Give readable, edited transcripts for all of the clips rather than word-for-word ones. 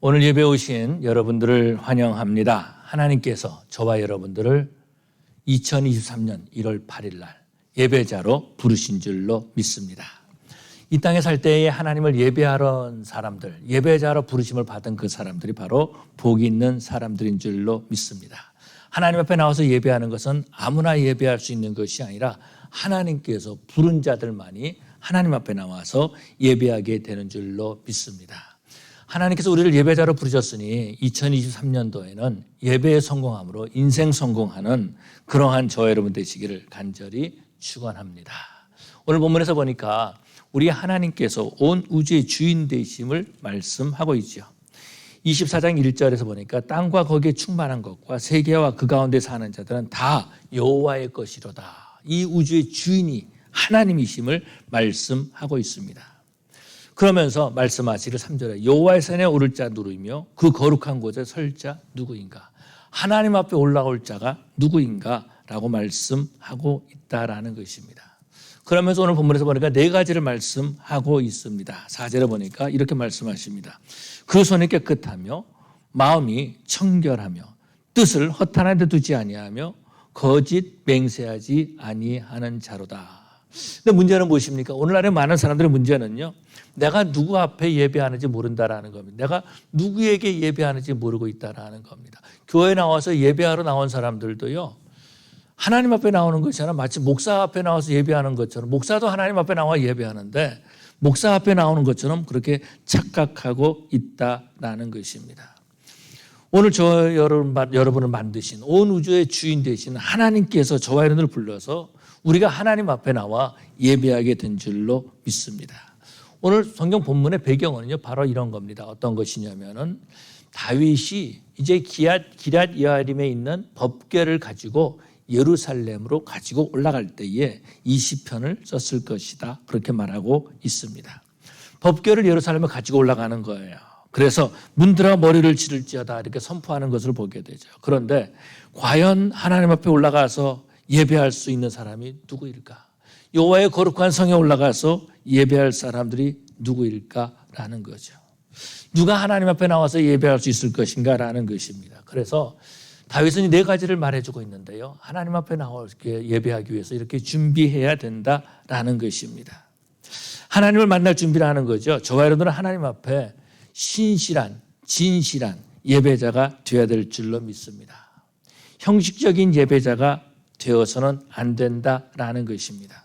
오늘 예배 오신 여러분들을 환영합니다. 하나님께서 저와 여러분들을 2023년 1월 8일 날 예배자로 부르신 줄로 믿습니다. 이 땅에 살 때에 하나님을 예배하러 온 사람들, 예배자로 부르심을 받은 그 사람들이 바로 복이 있는 사람들인 줄로 믿습니다. 하나님 앞에 나와서 예배하는 것은 아무나 예배할 수 있는 것이 아니라 하나님께서 부른 자들만이 하나님 앞에 나와서 예배하게 되는 줄로 믿습니다. 하나님께서 우리를 예배자로 부르셨으니 2023년도에는 예배에 성공함으로 인생 성공하는 그러한 저와 여러분 되시기를 간절히 축원합니다. 오늘 본문에서 보니까 우리 하나님께서 온 우주의 주인 되심을 말씀하고 있죠. 24장 1절에서 보니까 땅과 거기에 충만한 것과 세계와 그 가운데 사는 자들은 다 여호와의 것이로다. 이 우주의 주인이 하나님이심을 말씀하고 있습니다. 그러면서 말씀하시기를 3절에 여호와의 산에 오를 자 누구이며 그 거룩한 곳에 설 자 누구인가? 하나님 앞에 올라올 자가 누구인가? 라고 말씀하고 있다라는 것입니다. 그러면서 오늘 본문에서 보니까 네 가지를 말씀하고 있습니다. 4절에 보니까 이렇게 말씀하십니다. 그 손이 깨끗하며 마음이 청결하며 뜻을 허탄한 데 두지 아니하며 거짓 맹세하지 아니하는 자로다. 근데 문제는 무엇입니까? 오늘날의 많은 사람들의 문제는요, 내가 누구 앞에 예배하는지 모른다라는 겁니다. 내가 누구에게 예배하는지 모르고 있다라는 겁니다. 교회에 나와서 예배하러 나온 사람들도요, 하나님 앞에 나오는 것이잖아. 마치 목사 앞에 나와서 예배하는 것처럼, 목사도 하나님 앞에 나와 예배하는데 목사 앞에 나오는 것처럼 그렇게 착각하고 있다라는 것입니다. 오늘 저 여러분을 만드신 온 우주의 주인 되신 하나님께서 저와 여러분을 불러서 우리가 하나님 앞에 나와 예배하게 된 줄로 믿습니다. 오늘 성경 본문의 배경은요, 바로 이런 겁니다. 어떤 것이냐면은 다윗이 이제 기럇 여아림에 있는 법궤를 가지고 예루살렘으로 가지고 올라갈 때에 이 시편을 썼을 것이다. 그렇게 말하고 있습니다. 법궤를 예루살렘에 가지고 올라가는 거예요. 그래서 문들아 머리를 치를지어다 이렇게 선포하는 것을 보게 되죠. 그런데 과연 하나님 앞에 올라가서 예배할 수 있는 사람이 누구일까? 여호와의 거룩한 성에 올라가서 예배할 사람들이 누구일까라는 거죠. 누가 하나님 앞에 나와서 예배할 수 있을 것인가라는 것입니다. 그래서 다윗은 이 네 가지를 말해주고 있는데요. 하나님 앞에 나와 예배하기 위해서 이렇게 준비해야 된다라는 것입니다. 하나님을 만날 준비를 하는 거죠. 저와 여러분들은 하나님 앞에 신실한, 진실한 예배자가 되어야 될 줄로 믿습니다. 형식적인 예배자가 되어서는 안 된다라는 것입니다.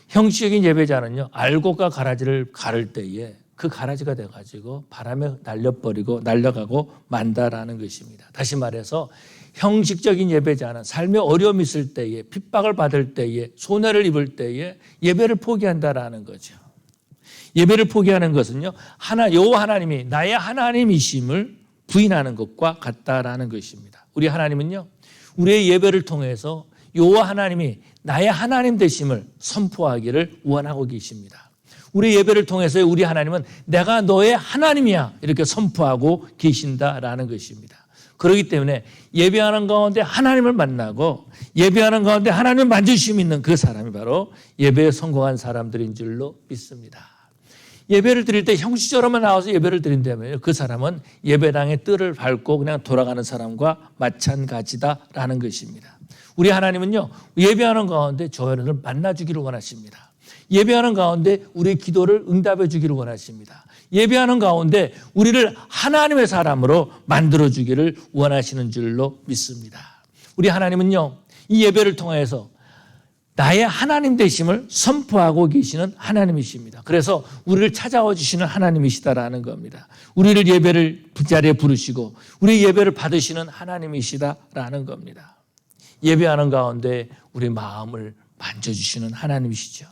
형식적인 예배자는요, 알곡과 가라지를 가를 때에 그 가라지가 돼가지고 바람에 날려가고 만다라는 것입니다. 다시 말해서 형식적인 예배자는 삶에 어려움이 있을 때에, 핍박을 받을 때에, 손해를 입을 때에 예배를 포기한다라는 거죠. 예배를 포기하는 것은요, 여호와 하나님이 나의 하나님이심을 부인하는 것과 같다라는 것입니다. 우리 하나님은요, 우리의 예배를 통해서 여호와 하나님이 나의 하나님 되심을 선포하기를 원하고 계십니다. 우리 예배를 통해서 우리 하나님은 내가 너의 하나님이야 이렇게 선포하고 계신다라는 것입니다. 그렇기 때문에 예배하는 가운데 하나님을 만나고 예배하는 가운데 하나님을 만지심이 있는 그 사람이 바로 예배에 성공한 사람들인 줄로 믿습니다. 예배를 드릴 때 형식적으로만 나와서 예배를 드린다면 그 사람은 예배당의 뜰을 밟고 그냥 돌아가는 사람과 마찬가지다라는 것입니다. 우리 하나님은요, 예배하는 가운데 저희를 만나주기를 원하십니다. 예배하는 가운데 우리의 기도를 응답해 주기를 원하십니다. 예배하는 가운데 우리를 하나님의 사람으로 만들어주기를 원하시는 줄로 믿습니다. 우리 하나님은요, 이 예배를 통해서 나의 하나님 되심을 선포하고 계시는 하나님이십니다. 그래서 우리를 찾아와 주시는 하나님이시다라는 겁니다. 우리를 예배를 자리에 부르시고 우리 예배를 받으시는 하나님이시다라는 겁니다. 예배하는 가운데 우리 마음을 만져주시는 하나님이시죠.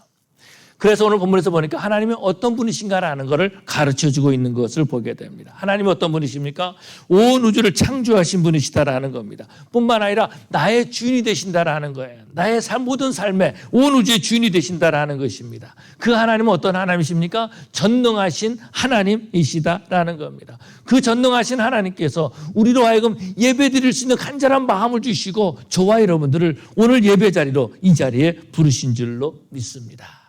그래서 오늘 본문에서 보니까 하나님이 어떤 분이신가라는 것을 가르쳐주고 있는 것을 보게 됩니다. 하나님이 어떤 분이십니까? 온 우주를 창조하신 분이시다라는 겁니다. 뿐만 아니라 나의 주인이 되신다라는 거예요. 나의 모든 삶에 온 우주의 주인이 되신다라는 것입니다. 그 하나님은 어떤 하나님이십니까? 전능하신 하나님이시다라는 겁니다. 그 전능하신 하나님께서 우리로 하여금 예배드릴 수 있는 간절한 마음을 주시고 저와 여러분들을 오늘 예배 자리로 이 자리에 부르신 줄로 믿습니다.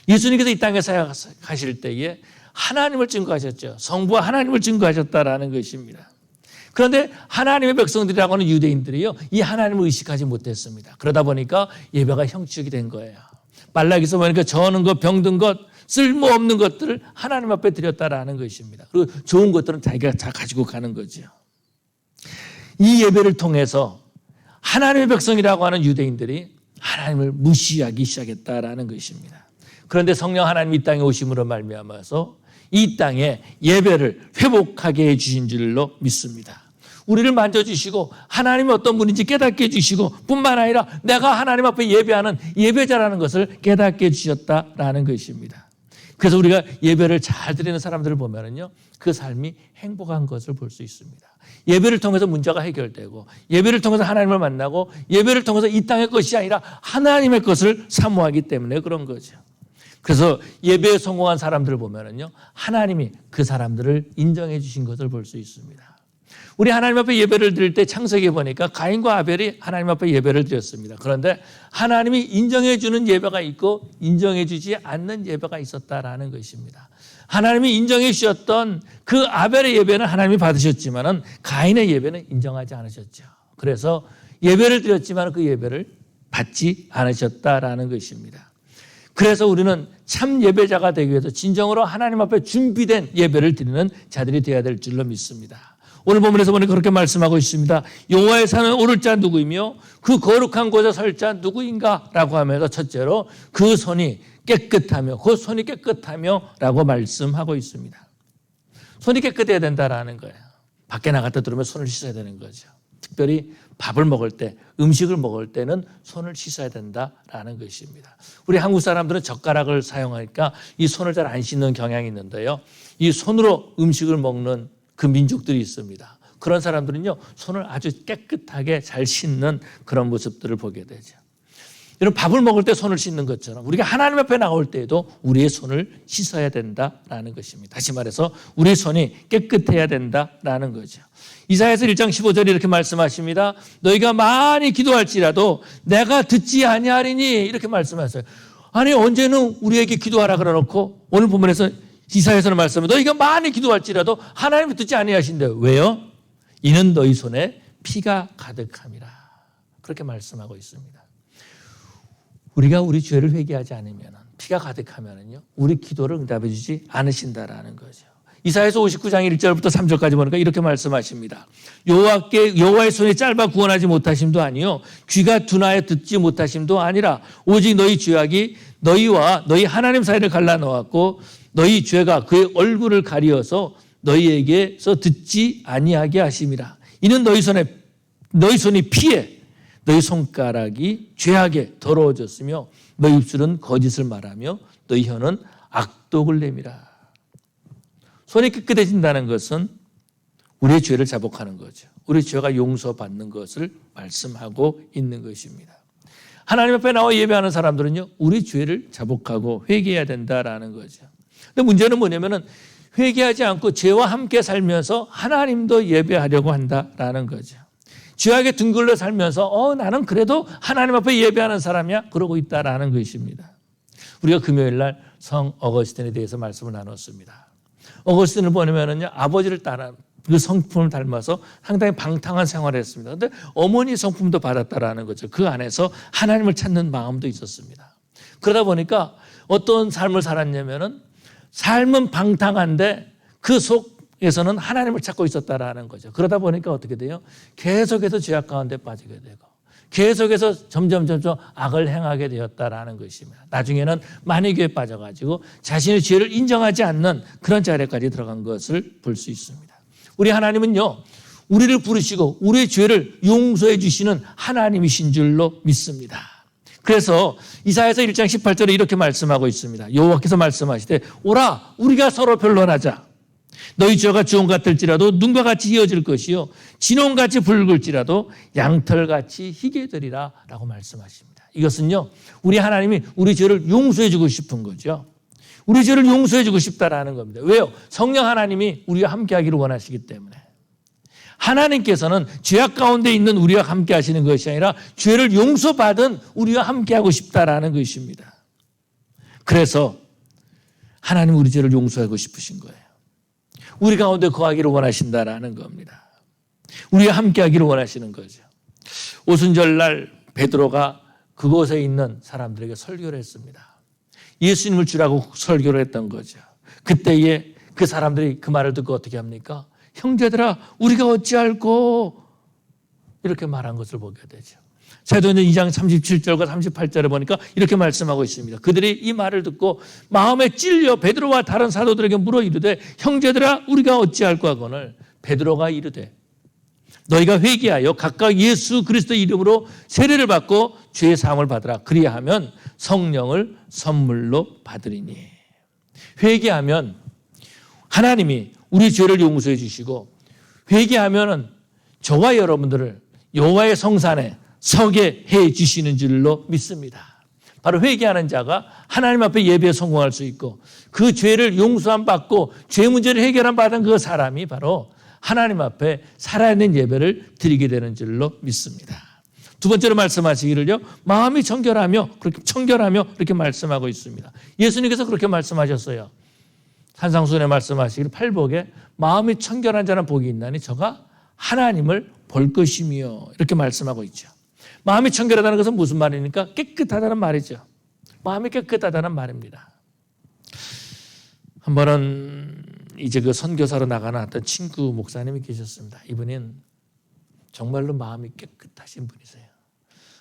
예수님께서 이 땅에 사역하실 때에 하나님을 증거하셨죠. 성부와 하나님을 증거하셨다라는 것입니다. 그런데 하나님의 백성들이라고 하는 유대인들이요, 이 하나님을 의식하지 못했습니다. 그러다 보니까 예배가 형식이 된 거예요. 말라기서 보니까 저는 것, 병든 것, 쓸모없는 것들을 하나님 앞에 드렸다라는 것입니다. 그리고 좋은 것들은 자기가 다 가지고 가는 거죠. 이 예배를 통해서 하나님의 백성이라고 하는 유대인들이 하나님을 무시하기 시작했다라는 것입니다. 그런데 성령 하나님이 이 땅에 오심으로 말미암아서 이 땅에 예배를 회복하게 해주신 줄로 믿습니다. 우리를 만져주시고 하나님이 어떤 분인지 깨닫게 해주시고 뿐만 아니라 내가 하나님 앞에 예배하는 예배자라는 것을 깨닫게 해주셨다라는 것입니다. 그래서 우리가 예배를 잘 드리는 사람들을 보면은요, 그 삶이 행복한 것을 볼 수 있습니다. 예배를 통해서 문제가 해결되고, 예배를 통해서 하나님을 만나고, 예배를 통해서 이 땅의 것이 아니라 하나님의 것을 사모하기 때문에 그런 거죠. 그래서 예배에 성공한 사람들을 보면은요, 하나님이 그 사람들을 인정해 주신 것을 볼 수 있습니다. 우리 하나님 앞에 예배를 드릴 때 창세기에 보니까 가인과 아벨이 하나님 앞에 예배를 드렸습니다. 그런데 하나님이 인정해 주는 예배가 있고 인정해 주지 않는 예배가 있었다라는 것입니다. 하나님이 인정해 주셨던 그 아벨의 예배는 하나님이 받으셨지만은 가인의 예배는 인정하지 않으셨죠. 그래서 예배를 드렸지만 그 예배를 받지 않으셨다라는 것입니다. 그래서 우리는 참 예배자가 되기 위해서 진정으로 하나님 앞에 준비된 예배를 드리는 자들이 되어야 될 줄로 믿습니다. 오늘 본문에서 보니까 그렇게 말씀하고 있습니다. 여호와의 산은 오를 자 누구이며 그 거룩한 곳에 설 자 누구인가? 라고 하면서 첫째로 그 손이 깨끗하며 그 손이 깨끗하며 라고 말씀하고 있습니다. 손이 깨끗해야 된다라는 거예요. 밖에 나갔다 들어오면 손을 씻어야 되는 거죠. 특별히 밥을 먹을 때, 음식을 먹을 때는 손을 씻어야 된다라는 것입니다. 우리 한국 사람들은 젓가락을 사용하니까 이 손을 잘 안 씻는 경향이 있는데요. 이 손으로 음식을 먹는 그 민족들이 있습니다. 그런 사람들은요, 손을 아주 깨끗하게 잘 씻는 그런 모습들을 보게 되죠. 여러분, 밥을 먹을 때 손을 씻는 것처럼 우리가 하나님 앞에 나올 때에도 우리의 손을 씻어야 된다라는 것입니다. 다시 말해서 우리의 손이 깨끗해야 된다라는 거죠. 이사야서 1장 15절에 이렇게 말씀하십니다. 너희가 많이 기도할지라도 내가 듣지 아니하리니, 이렇게 말씀하세요. 아니, 언제는 우리에게 기도하라 그러놓고 오늘 본문에서 이사야서는 말씀합니다. 너희가 많이 기도할지라도 하나님이 듣지 아니하신대요. 왜요? 이는 너희 손에 피가 가득함이라. 그렇게 말씀하고 있습니다. 우리가 우리 죄를 회개하지 않으면, 피가 가득하면요, 우리 기도를 응답해 주지 않으신다라는 거죠. 이사야서 59장 1절부터 3절까지 보니까 이렇게 말씀하십니다. 여호와의 손이 짧아 구원하지 못하심도 아니요 귀가 둔하여 듣지 못하심도 아니라 오직 너희 죄악이 너희와 너희 하나님 사이를 갈라놓았고 너희 죄가 그의 얼굴을 가리어서 너희에게서 듣지 아니하게 하심이라. 이는 너희 손이 피해 너희 손가락이 죄악에 더러워졌으며 너희 입술은 거짓을 말하며 너희 혀는 악독을 내미라. 손이 깨끗해진다는 것은 우리의 죄를 자복하는 거죠. 우리 죄가 용서받는 것을 말씀하고 있는 것입니다. 하나님 앞에 나와 예배하는 사람들은요, 우리 죄를 자복하고 회개해야 된다라는 거죠. 근데 문제는 뭐냐면은 회개하지 않고 죄와 함께 살면서 하나님도 예배하려고 한다라는 거죠. 죄악에 둥글러 살면서 나는 그래도 하나님 앞에 예배하는 사람이야, 그러고 있다라는 것입니다. 우리가 금요일 날 성 어거스틴에 대해서 말씀을 나눴습니다. 어거스틴을 보면은요, 아버지를 따라 그 성품을 닮아서 상당히 방탕한 생활을 했습니다. 그런데 어머니 성품도 받았다라는 거죠. 그 안에서 하나님을 찾는 마음도 있었습니다. 그러다 보니까 어떤 삶을 살았냐면은 삶은 방탕한데 그 속에서는 하나님을 찾고 있었다라는 거죠. 그러다 보니까 어떻게 돼요? 계속해서 죄악 가운데 빠지게 되고 계속해서 점점 악을 행하게 되었다라는 것입니다. 나중에는 만이교에 빠져가지고 자신의 죄를 인정하지 않는 그런 자리까지 들어간 것을 볼 수 있습니다. 우리 하나님은요, 우리를 부르시고 우리의 죄를 용서해 주시는 하나님이신 줄로 믿습니다. 그래서 이사야서 1장 18절에 이렇게 말씀하고 있습니다. 여호와께서 말씀하시되 오라 우리가 서로 변론하자. 너희 죄가 주홍 같을지라도 눈과 같이 이어질 것이요 진홍같이 붉을지라도 양털같이 희게 되리라 라고 말씀하십니다. 이것은요, 우리 하나님이 우리 죄를 용서해 주고 싶은 거죠. 우리 죄를 용서해 주고 싶다라는 겁니다. 왜요? 성령 하나님이 우리와 함께 하기를 원하시기 때문에. 하나님께서는 죄악 가운데 있는 우리와 함께 하시는 것이 아니라 죄를 용서받은 우리와 함께 하고 싶다라는 것입니다. 그래서 하나님 우리 죄를 용서하고 싶으신 거예요. 우리 가운데 거하기를 원하신다라는 겁니다. 우리와 함께하기를 원하시는 거죠. 오순절날 베드로가 그곳에 있는 사람들에게 설교를 했습니다. 예수님을 주라고 설교를 했던 거죠. 그때에 그 사람들이 그 말을 듣고 어떻게 합니까? 형제들아 우리가 어찌할꼬 이렇게 말한 것을 보게 되죠. 사도행전 2장 37절과 38절에 보니까 이렇게 말씀하고 있습니다. 그들이 이 말을 듣고 마음에 찔려 베드로와 다른 사도들에게 물어 이르되 형제들아 우리가 어찌할꼬 하거늘 베드로가 이르되 너희가 회개하여 각각 예수 그리스도의 이름으로 세례를 받고 죄의 사함을 받으라. 그리하면 성령을 선물로 받으리니. 회개하면 하나님이 우리 죄를 용서해 주시고 회개하면은 저와 여러분들을 여호와의 성산에 서게 해 주시는 줄로 믿습니다. 바로 회개하는 자가 하나님 앞에 예배에 성공할 수 있고 그 죄를 용서함 받고 죄 문제를 해결함 받은 그 사람이 바로 하나님 앞에 살아있는 예배를 드리게 되는 줄로 믿습니다. 두 번째로 말씀하시기를요. 마음이 청결하며 그렇게 말씀하고 있습니다. 예수님께서 그렇게 말씀하셨어요. 산상수훈에 말씀하시기를 팔복에 마음이 청결한 자는 복이 있나니 저가 하나님을 볼 것이며 이렇게 말씀하고 있죠. 마음이 청결하다는 것은 무슨 말입니까? 깨끗하다는 말이죠. 마음이 깨끗하다는 말입니다. 한 번은 이제 그 선교사로 나가는 어떤 친구 목사님이 계셨습니다. 이분은 정말로 마음이 깨끗하신 분이세요.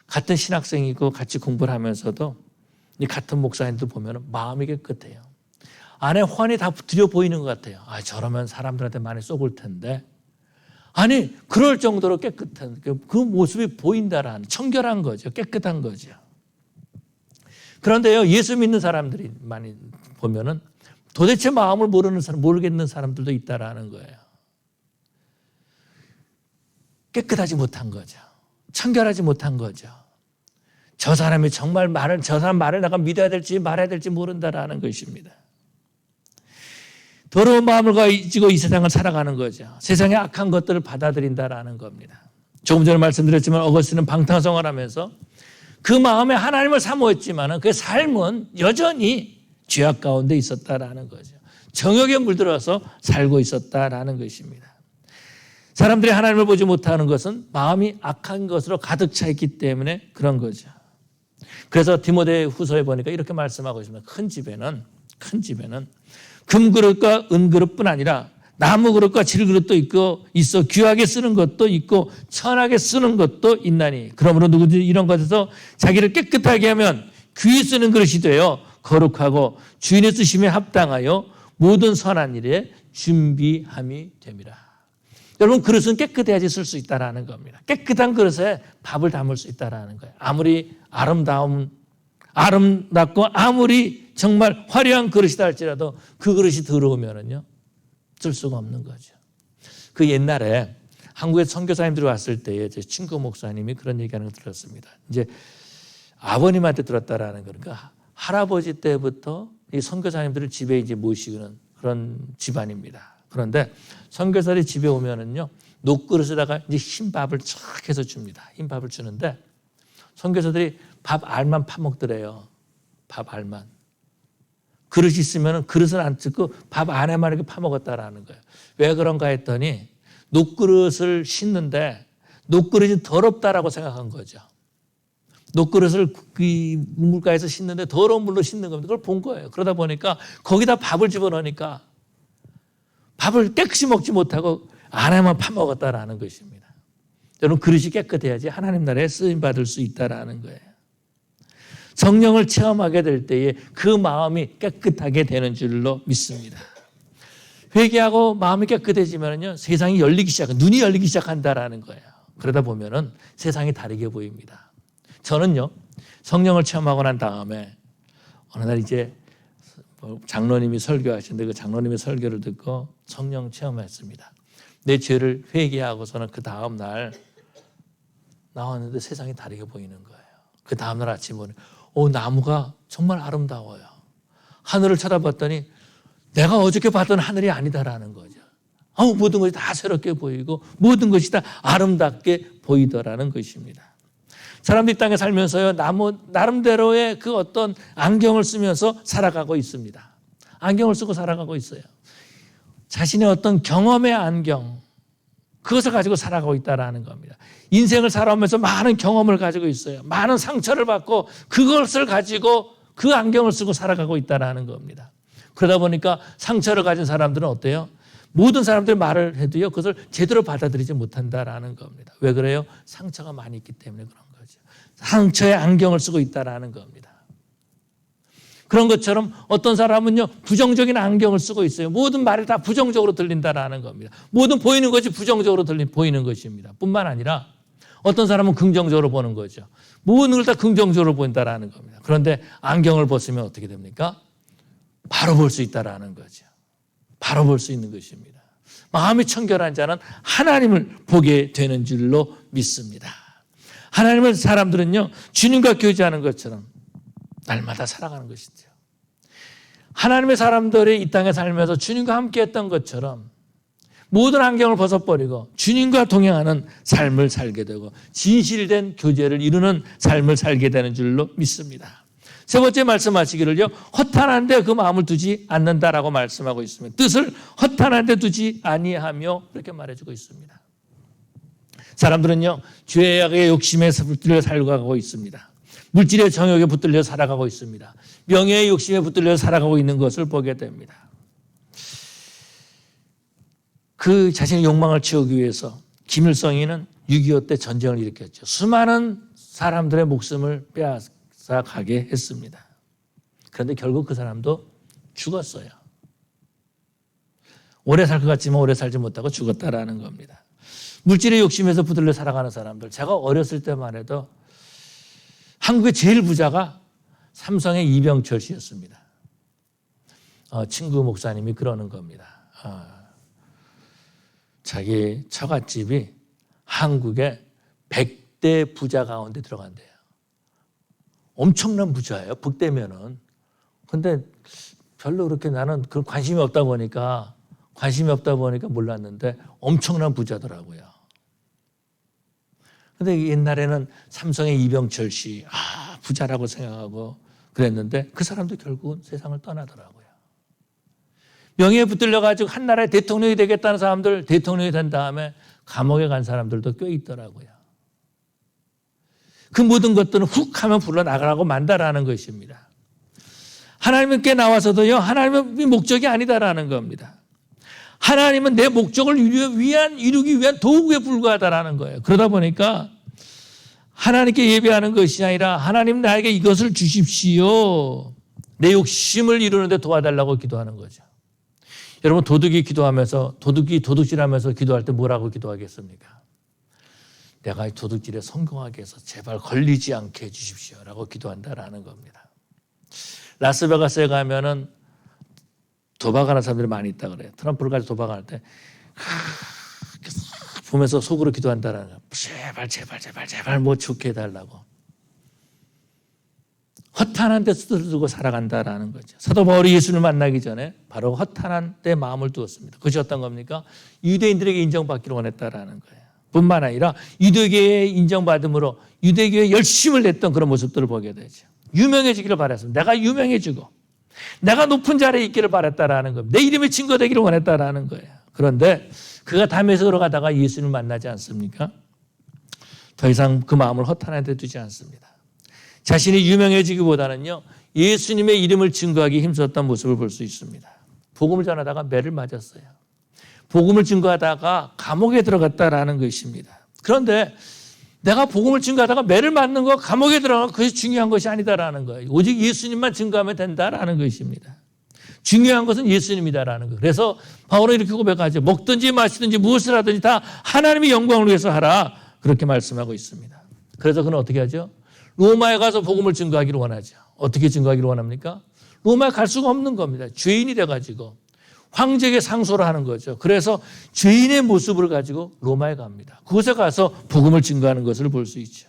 같은 신학생이고 같이 공부를 하면서도 이 같은 목사님들 보면 마음이 깨끗해요. 안에 환이 다 들여 보이는 것 같아요. 아, 저러면 사람들한테 많이 쏘볼 텐데. 아니, 그럴 정도로 깨끗한 그 모습이 보인다라는 청결한 거죠. 깨끗한 거죠. 그런데요, 예수 믿는 사람들이 많이 보면은 도대체 마음을 모르겠는 사람들도 있다라는 거예요. 깨끗하지 못한 거죠. 청결하지 못한 거죠. 저 사람이 정말 저 사람 말을 내가 믿어야 될지 말아야 될지 모른다라는 것입니다. 더러운 마음을 가지고 이 세상을 살아가는 거죠. 세상의 악한 것들을 받아들인다라는 겁니다. 조금 전에 말씀드렸지만 어거스틴은 방탕성을 하면서 그 마음에 하나님을 사모했지만 그 삶은 여전히 죄악 가운데 있었다라는 거죠. 정욕에 물들어서 살고 있었다라는 것입니다. 사람들이 하나님을 보지 못하는 것은 마음이 악한 것으로 가득 차 있기 때문에 그런 거죠. 그래서 디모데 후서에 보니까 이렇게 말씀하고 있습니다. 큰 집에는 금그릇과 은그릇뿐 아니라 나무그릇과 질그릇도 있어 귀하게 쓰는 것도 있고 천하게 쓰는 것도 있나니 그러므로 누구든지 이런 것에서 자기를 깨끗하게 하면 귀히 쓰는 그릇이 되어 거룩하고 주인의 쓰심에 합당하여 모든 선한 일에 준비함이 됨이라. 여러분 그릇은 깨끗해야지 쓸 수 있다라는 겁니다. 깨끗한 그릇에 밥을 담을 수 있다라는 거예요. 아무리 아름답고 아무리 정말 화려한 그릇이다 할지라도 그 그릇이 더러우면은요 쓸 수가 없는 거죠. 그 옛날에 한국에 선교사님들이 왔을 때에 제 친구 목사님이 그런 얘기하는 걸 들었습니다. 이제 아버님한테 들었다라는 거니까 할아버지 때부터 이 선교사님들을 집에 이제 모시는 그런 집안입니다. 그런데 선교사들이 집에 오면은요 녹그릇에다가 이제 흰밥을 쫙 해서 줍니다. 흰밥을 주는데 선교사들이 밥 알만 파먹더래요. 밥 알만. 그릇이 있으면 그릇은 안 뜯고 밥 안에만 이렇게 파먹었다라는 거예요. 왜 그런가 했더니 녹그릇을 씻는데 녹그릇이 더럽다라고 생각한 거죠. 녹그릇을 그 물가에서 씻는데 더러운 물로 씻는 겁니다. 그걸 본 거예요. 그러다 보니까 거기다 밥을 집어넣으니까 밥을 깨끗이 먹지 못하고 안에만 파먹었다라는 것입니다. 여러분 그릇이 깨끗해야지 하나님 나라에 쓰임받을 수 있다라는 거예요. 성령을 체험하게 될 때에 그 마음이 깨끗하게 되는 줄로 믿습니다. 회개하고 마음이 깨끗해지면요 세상이 눈이 열리기 시작한다라는 거예요. 그러다 보면은 세상이 다르게 보입니다. 저는요 성령을 체험하고 난 다음에 어느 날 이제 장로님이 설교하시는데 그 장로님의 설교를 듣고 성령 체험했습니다. 내 죄를 회개하고서는 그 다음 날 나왔는데 세상이 다르게 보이는 거예요. 그 다음 날 아침에 나무가 정말 아름다워요. 하늘을 쳐다봤더니 내가 어저께 봤던 하늘이 아니다라는 거죠. 모든 것이 다 새롭게 보이고 모든 것이 다 아름답게 보이더라는 것입니다. 사람들이 땅에 살면서요 나름대로의 그 어떤 안경을 쓰면서 살아가고 있습니다. 안경을 쓰고 살아가고 있어요. 자신의 어떤 경험의 안경, 그것을 가지고 살아가고 있다는 겁니다. 인생을 살아오면서 많은 경험을 가지고 있어요. 많은 상처를 받고 그것을 가지고 그 안경을 쓰고 살아가고 있다는 겁니다. 그러다 보니까 상처를 가진 사람들은 어때요? 모든 사람들이 말을 해도요, 그것을 제대로 받아들이지 못한다라는 겁니다. 왜 그래요? 상처가 많이 있기 때문에 그런 거죠. 상처의 안경을 쓰고 있다라는 겁니다. 그런 것처럼 어떤 사람은요, 부정적인 안경을 쓰고 있어요. 모든 말이 다 부정적으로 들린다라는 겁니다. 모든 보이는 것이 부정적으로 보이는 것입니다. 뿐만 아니라 어떤 사람은 긍정적으로 보는 거죠. 모든 걸 다 긍정적으로 본다라는 겁니다. 그런데 안경을 벗으면 어떻게 됩니까? 바로 볼 수 있다라는 거죠. 바로 볼 수 있는 것입니다. 마음이 청결한 자는 하나님을 보게 되는 줄로 믿습니다. 하나님을 사람들은요, 주님과 교제하는 것처럼 날마다 살아가는 것이죠. 하나님의 사람들이 이 땅에 살면서 주님과 함께 했던 것처럼 모든 안경을 벗어버리고 주님과 동행하는 삶을 살게 되고 진실된 교제를 이루는 삶을 살게 되는 줄로 믿습니다. 세 번째 말씀하시기를요, 허탄한 데 그 마음을 두지 않는다라고 말씀하고 있습니다. 뜻을 허탄한 데 두지 아니하며 그렇게 말해주고 있습니다. 사람들은요, 죄악의 욕심에 붙들려 살아가고 있습니다. 물질의 정욕에 붙들려 살아가고 있습니다. 명예의 욕심에 붙들려 살아가고 있는 것을 보게 됩니다. 그 자신의 욕망을 채우기 위해서 김일성이는 6.25 때 전쟁을 일으켰죠. 수많은 사람들의 목숨을 빼앗아가게 했습니다. 그런데 결국 그 사람도 죽었어요. 오래 살 것 같지만 오래 살지 못하고 죽었다라는 겁니다. 물질의 욕심에서 붙들려 살아가는 사람들, 제가 어렸을 때만 해도 한국의 제일 부자가 삼성의 이병철 씨였습니다. 친구 목사님이 그러는 겁니다. 자기 처갓집이 한국의 100대 부자 가운데 들어간대요. 엄청난 부자예요, 북대면은. 근데 별로 그렇게 나는 그런 관심이 없다 보니까 몰랐는데 엄청난 부자더라고요. 근데 옛날에는 삼성의 이병철 씨, 부자라고 생각하고 그랬는데 그 사람도 결국은 세상을 떠나더라고요. 명예에 붙들려가지고 한 나라의 대통령이 되겠다는 사람들, 대통령이 된 다음에 감옥에 간 사람들도 꽤 있더라고요. 그 모든 것들은 훅 하면 불러나가라고 만다라는 것입니다. 하나님께 나와서도요, 하나님의 목적이 아니다라는 겁니다. 하나님은 내 목적을 이루기 위한 도구에 불과하다라는 거예요. 그러다 보니까 하나님께 예배하는 것이 아니라 하나님 나에게 이것을 주십시오, 내 욕심을 이루는데 도와달라고 기도하는 거죠. 여러분, 도둑이 기도하면서 도둑질하면서 기도할 때 뭐라고 기도하겠습니까? 내가 이 도둑질에 성공하게 해서 제발 걸리지 않게 해주십시오라고 기도한다라는 겁니다. 라스베가스에 가면은 도박하는 사람들이 많이 있다 그래요. 트럼프를 가지고 도박할 때 보면서 속으로 기도한다라는 거예요. 제발 뭐 좋게 해달라고. 허탄한 데 두고 살아간다라는 거죠. 사도 바울이 예수를 만나기 전에 바로 허탄한 데 마음을 두었습니다. 그것이 어떤 겁니까? 유대인들에게 인정받기를 원했다라는 거예요. 뿐만 아니라 유대교회의 인정받음으로 유대교회에 열심을 냈던 그런 모습들을 보게 되죠. 유명해지기를 바랐습니다. 내가 유명해지고 내가 높은 자리에 있기를 바랐다라는 겁니다. 내 이름이 증거되기를 원했다라는 거예요. 그런데 그가 다메섹으로 가다가 예수님을 만나지 않습니까? 더 이상 그 마음을 허탄한 데 두지 않습니다. 자신이 유명해지기보다는요, 예수님의 이름을 증거하기 힘썼던 모습을 볼 수 있습니다. 복음을 전하다가 매를 맞았어요. 복음을 증거하다가 감옥에 들어갔다라는 것입니다. 그런데 내가 복음을 증거하다가 매를 맞는 거, 감옥에 들어가는 것이 중요한 것이 아니다라는 거예요. 오직 예수님만 증거하면 된다라는 것입니다. 중요한 것은 예수님이다라는 거예요. 그래서 바울은 이렇게 고백하죠. 먹든지 마시든지 무엇을 하든지 다 하나님의 영광을 위해서 하라, 그렇게 말씀하고 있습니다. 그래서 그는 어떻게 하죠? 로마에 가서 복음을 증거하기를 원하죠. 어떻게 증거하기를 원합니까? 로마에 갈 수가 없는 겁니다. 죄인이 돼가지고 황제에게 상소를 하는 거죠. 그래서 죄인의 모습을 가지고 로마에 갑니다. 그곳에 가서 복음을 증거하는 것을 볼 수 있죠.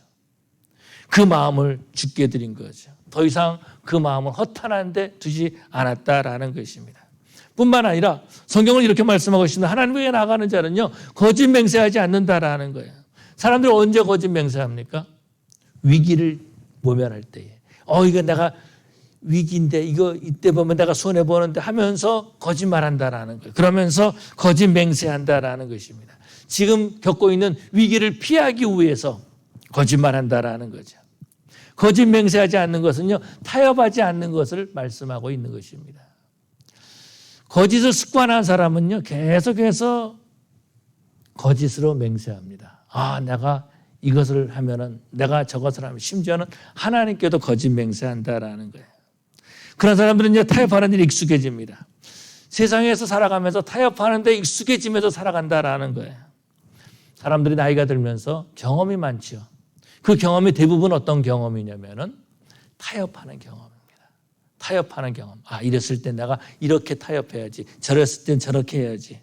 그 마음을 주께 드린 거죠. 더 이상 그 마음을 허탄한 데 두지 않았다라는 것입니다. 뿐만 아니라 성경을 이렇게 말씀하고 있습니다. 하나님에게 나가는 자는요, 거짓 맹세하지 않는다라는 거예요. 사람들이 언제 거짓 맹세합니까? 위기를 모면할 때에. 이거 내가 위기인데 이거 이때 보면 내가 손해 보는데 하면서 거짓말한다라는 거예요. 그러면서 거짓 맹세한다라는 것입니다. 지금 겪고 있는 위기를 피하기 위해서 거짓말한다라는 거죠. 거짓 맹세하지 않는 것은요, 타협하지 않는 것을 말씀하고 있는 것입니다. 거짓을 습관한 사람은요, 계속해서 거짓으로 맹세합니다. 내가 이것을 하면은, 내가 저것을 하면, 심지어는 하나님께도 거짓 맹세한다라는 거예요. 그런 사람들은 이제 타협하는 일이 익숙해집니다. 세상에서 살아가면서 타협하는 데 익숙해지면서 살아간다라는 거예요. 사람들이 나이가 들면서 경험이 많죠. 그 경험이 대부분 어떤 경험이냐면은 타협하는 경험입니다. 타협하는 경험. 이랬을 때 내가 이렇게 타협해야지. 저랬을 땐 저렇게 해야지.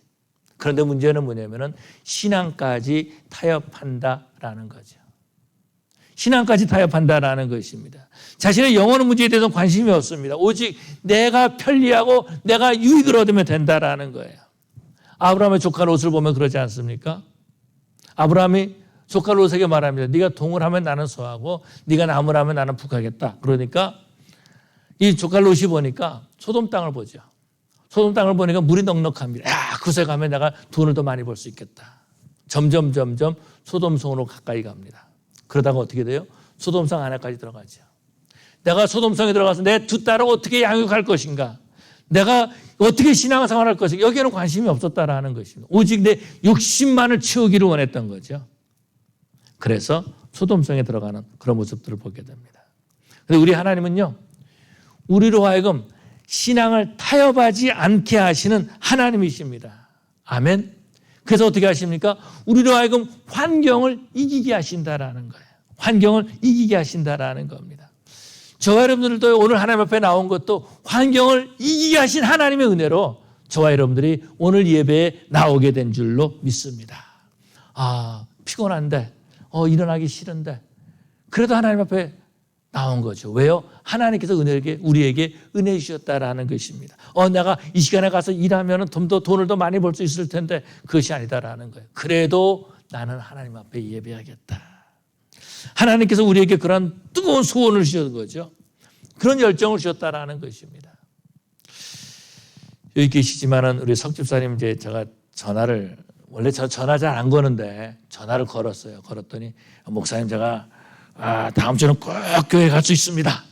그런데 문제는 뭐냐면은 신앙까지 타협한다라는 거죠. 신앙까지 타협한다라는 것입니다. 자신의 영혼의 문제에 대해서는 관심이 없습니다. 오직 내가 편리하고 내가 유익을 얻으면 된다라는 거예요. 아브라함의 조카 롯을 보면 그러지 않습니까? 아브라함이 조카 롯에게 말합니다. 네가 동을 하면 나는 소하고 네가 남을 하면 나는 북하겠다. 그러니까 이 조카 롯이 보니까 소돔 땅을 보죠. 소돔 땅을 보니까 물이 넉넉합니다. 그곳에 가면 내가 돈을 더 많이 벌 수 있겠다. 점점 소돔성으로 가까이 갑니다. 그러다가 어떻게 돼요? 소돔성 안에까지 들어가죠. 내가 소돔성에 들어가서 내 두 딸을 어떻게 양육할 것인가? 내가 어떻게 신앙생활할 것인가? 여기에는 관심이 없었다라는 것입니다. 오직 내 욕심만을 채우기를 원했던 거죠. 그래서 소돔성에 들어가는 그런 모습들을 보게 됩니다. 그런데 우리 하나님은요, 우리로 하여금 신앙을 타협하지 않게 하시는 하나님이십니다. 아멘. 그래서 어떻게 하십니까? 우리로 하여금 환경을 이기게 하신다라는 거예요. 환경을 이기게 하신다라는 겁니다. 저와 여러분들도 오늘 하나님 앞에 나온 것도 환경을 이기게 하신 하나님의 은혜로 저와 여러분들이 오늘 예배에 나오게 된 줄로 믿습니다. 피곤한데, 일어나기 싫은데, 그래도 하나님 앞에 나온 거죠. 왜요? 하나님께서 우리에게 은혜 주셨다라는 것입니다. 내가 이 시간에 가서 일하면 좀 더 돈을 더 많이 벌 수 있을 텐데 그것이 아니다라는 거예요. 그래도 나는 하나님 앞에 예배하겠다. 하나님께서 우리에게 그런 뜨거운 소원을 주셨던 거죠. 그런 열정을 주셨다라는 것입니다. 여기 계시지만은 우리 석 집사님 이제 제가 전화를 원래 저 전화 잘 안 거는데 전화를 걸었어요. 걸었더니 목사님 제가 다음 주는 꼭 교회 갈 수 있습니다.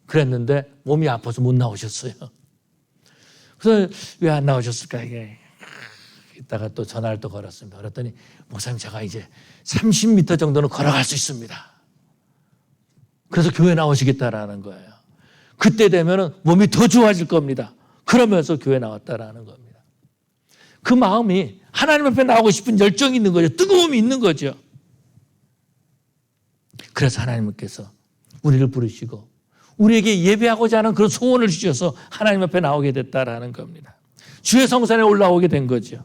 그랬는데 몸이 아파서 못 나오셨어요. 그래서 왜 안 나오셨을까 이게 이따가 또 전화를 또 걸었습니다. 그랬더니 목사님 제가 이제 30m 정도는 걸어갈 수 있습니다. 그래서 교회 나오시겠다라는 거예요. 그때 되면은 몸이 더 좋아질 겁니다. 그러면서 교회 나왔다라는 겁니다. 그 마음이 하나님 앞에 나오고 싶은 열정이 있는 거죠. 뜨거움이 있는 거죠. 그래서 하나님께서 우리를 부르시고 우리에게 예배하고자 하는 그런 소원을 주셔서 하나님 앞에 나오게 됐다라는 겁니다. 주의 성산에 올라오게 된 거죠.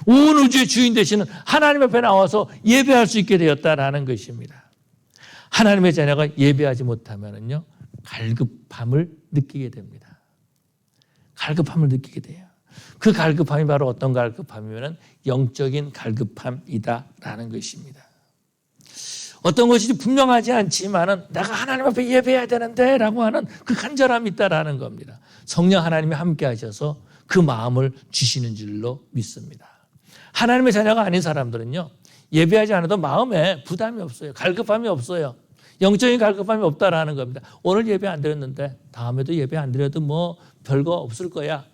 온 우주의 주인 되시는 하나님 앞에 나와서 예배할 수 있게 되었다라는 것입니다. 하나님의 자녀가 예배하지 못하면요, 갈급함을 느끼게 됩니다. 갈급함을 느끼게 돼요. 그 갈급함이 바로 어떤 갈급함이면 영적인 갈급함이다라는 것입니다. 어떤 것이 분명하지 않지만은 내가 하나님 앞에 예배해야 되는데 라고 하는 그 간절함이 있다라는 겁니다. 성령 하나님이 함께 하셔서 그 마음을 주시는 줄로 믿습니다. 하나님의 자녀가 아닌 사람들은요, 예배하지 않아도 마음에 부담이 없어요. 갈급함이 없어요. 영적인 갈급함이 없다라는 겁니다. 오늘 예배 안 드렸는데 다음에도 예배 안 드려도 뭐 별거 없을 거야.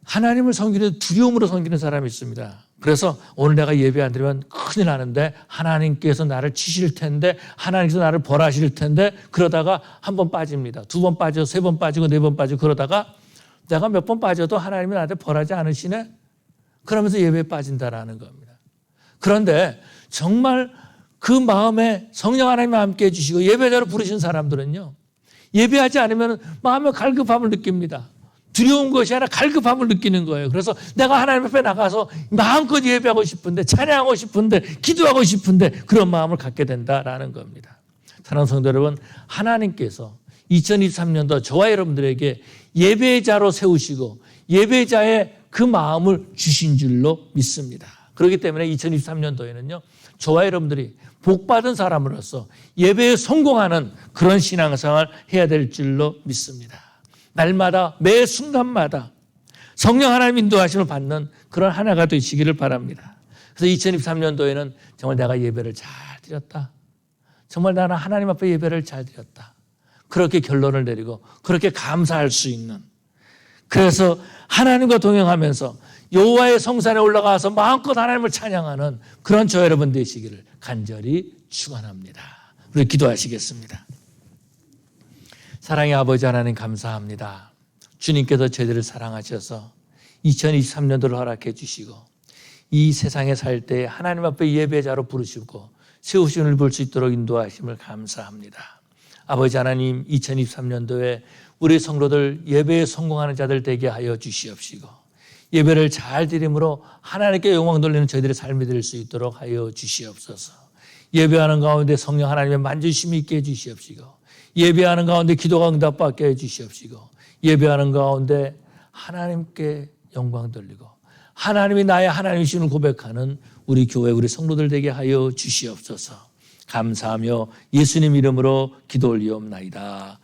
하나님을 섬기는 두려움으로 섬기는 사람이 있습니다. 그래서 오늘 내가 예배 안 드리면 큰일 나는데 하나님께서 나를 치실 텐데 하나님께서 나를 벌하실 텐데 그러다가 한 번 빠집니다. 두 번 빠져, 세 번 빠지고 네 번 빠지고 그러다가 내가 몇 번 빠져도 하나님이 나한테 벌하지 않으시네? 그러면서 예배에 빠진다라는 겁니다. 그런데 정말 그 마음에 성령 하나님이 함께 해주시고 예배자로 부르신 사람들은요, 예배하지 않으면 마음에 갈급함을 느낍니다. 두려운 것이 아니라 갈급함을 느끼는 거예요. 그래서 내가 하나님 앞에 나가서 마음껏 예배하고 싶은데, 찬양하고 싶은데, 기도하고 싶은데 그런 마음을 갖게 된다라는 겁니다. 사랑하는 성도 여러분, 하나님께서 2023년도 저와 여러분들에게 예배자로 세우시고 예배자의 그 마음을 주신 줄로 믿습니다. 그렇기 때문에 2023년도에는요. 저와 여러분들이 복받은 사람으로서 예배에 성공하는 그런 신앙생활을 해야 될 줄로 믿습니다. 날마다 매 순간마다 성령 하나님 인도하심을 받는 그런 하나가 되시기를 바랍니다. 그래서 2023년도에는 정말 내가 예배를 잘 드렸다. 정말 나는 하나님 앞에 예배를 잘 드렸다. 그렇게 결론을 내리고 그렇게 감사할 수 있는, 그래서 하나님과 동행하면서 여호와의 성산에 올라가서 마음껏 하나님을 찬양하는 그런 저 여러분 되시기를 간절히 축원합니다. 우리 기도하시겠습니다. 사랑의 아버지 하나님 감사합니다. 주님께서 저희들을 사랑하셔서 2023년도를 허락해 주시고 이 세상에 살 때 하나님 앞에 예배자로 부르시고 세우심을 볼 수 있도록 인도하심을 감사합니다. 아버지 하나님, 2023년도에 우리 성도들 예배에 성공하는 자들 되게 하여 주시옵시고 예배를 잘 드림으로 하나님께 영광 돌리는 저희들의 삶이 될 수 있도록 하여 주시옵소서. 예배하는 가운데 성령 하나님의 만지심이 있게 해주시옵시고 예배하는 가운데 기도가 응답받게 해주시옵시고 예배하는 가운데 하나님께 영광 돌리고 하나님이 나의 하나님이심을 고백하는 우리 교회 우리 성도들 되게 하여 주시옵소서. 감사하며 예수님 이름으로 기도 올리옵나이다.